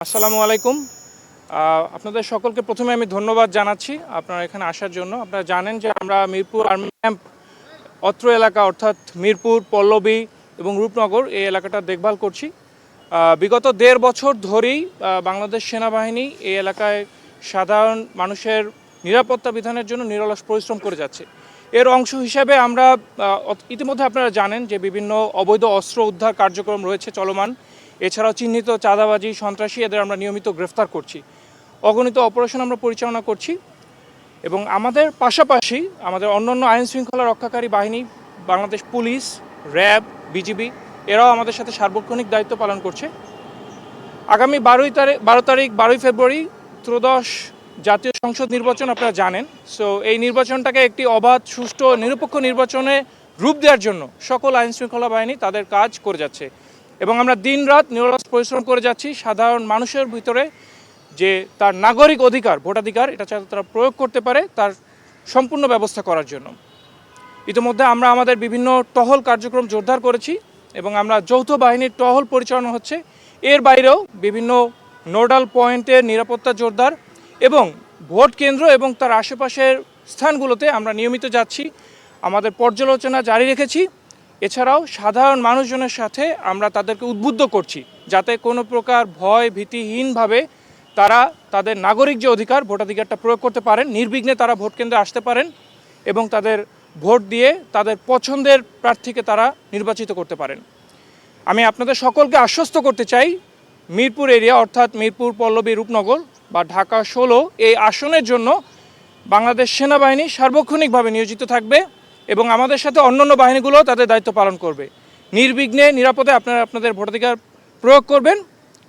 আসসালামু আলাইকুম। আপনাদের সকলকে প্রথমে আমি ধন্যবাদ জানাচ্ছি আপনারা এখানে আসার জন্য। আপনারা জানেন যে আমরা মিরপুর আর্মি ক্যাম্প অত্র এলাকা অর্থাৎ মিরপুর, পল্লবী এবং রূপনগর এই এলাকাটা দেখভাল করছি। বিগত ১.৫ বছর ধরেই বাংলাদেশ সেনাবাহিনী এই এলাকায় সাধারণ মানুষের নিরাপত্তা বিধানের জন্য নিরলস পরিশ্রম করে যাচ্ছে। এর অংশ হিসেবে আমরা ইতিমধ্যে আপনারা জানেন যে বিভিন্ন অবৈধ অস্ত্র উদ্ধার কার্যক্রম রয়েছে চলমান। এছাড়াও চিহ্নিত চাঁদাবাজি, সন্ত্রাসী এদের আমরা নিয়মিত গ্রেফতার করছি। অগণিত অপারেশন আমরা পরিচালনা করছি এবং আমাদের পাশাপাশি আমাদের অন্যান্য আইন শৃঙ্খলা রক্ষাকারী বাহিনী, বাংলাদেশ পুলিশ, র্যাব, বিজিবি এরাও আমাদের সাথে সার্বক্ষণিক দায়িত্ব পালন করছে। আগামী 12 ফেব্রুয়ারি ত্রয়োদশ জাতীয় সংসদ নির্বাচন আপনারা জানেন। সো এই নির্বাচনটাকে একটি অবাধ, সুষ্ঠু, নিরপেক্ষ নির্বাচনে রূপ দেওয়ার জন্য সকল আইন শৃঙ্খলা বাহিনী তাদের কাজ করে যাচ্ছে এবং আমরা দিনরাত নিরলস পরিশ্রম করে যাচ্ছি সাধারণ মানুষের ভিতরে যে তার নাগরিক অধিকার, ভোটাধিকার এটা যাতে তারা প্রয়োগ করতে পারে তার সম্পূর্ণ ব্যবস্থা করার জন্য। ইতিমধ্যে আমরা আমাদের বিভিন্ন টহল কার্যক্রম জোরদার করেছি এবং আমরা যৌথ বাহিনীর টহল পরিচালনা হচ্ছে। এর বাইরেও বিভিন্ন নোডাল পয়েন্টের নিরাপত্তা জোরদার এবং ভোট কেন্দ্র এবং তার আশেপাশের স্থানগুলোতে আমরা নিয়মিত যাচ্ছি, আমাদের পর্যালোচনা জারি রেখেছি। এছাড়াও সাধারণ মানুষজনের সাথে আমরা তাদেরকে উদ্বুদ্ধ করছি যাতে কোনো প্রকার ভয় ভীতিহীনভাবে তারা তাদের নাগরিক যে অধিকার, ভোটাধিকারটা প্রয়োগ করতে পারেন, নির্বিঘ্নে তারা ভোট কেন্দ্রে আসতে পারেন এবং তাদের ভোট দিয়ে তাদের পছন্দের প্রার্থীকে তারা নির্বাচিত করতে পারেন। আমি আপনাদের সকলকে আশ্বস্ত করতে চাই, মিরপুর এরিয়া অর্থাৎ মিরপুর, পল্লবী, রূপনগর বা ঢাকা ১৬ এই আসনের জন্য বাংলাদেশ সেনাবাহিনী সার্বক্ষণিকভাবে নিয়োজিত থাকবে এবং আমাদের সাথে অন্যান্য বাহিনীগুলো তাদের দায়িত্ব পালন করবে। নির্বিঘ্নে নিরাপদে আপনারা আপনাদের ভোটাধিকার প্রয়োগ করবেন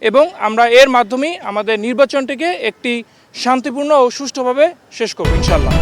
এবং আমরা এর মাধ্যমেই আমাদের নির্বাচনটিকে একটি শান্তিপূর্ণ ও সুষ্ঠুভাবে শেষ করব ইনশাআল্লাহ।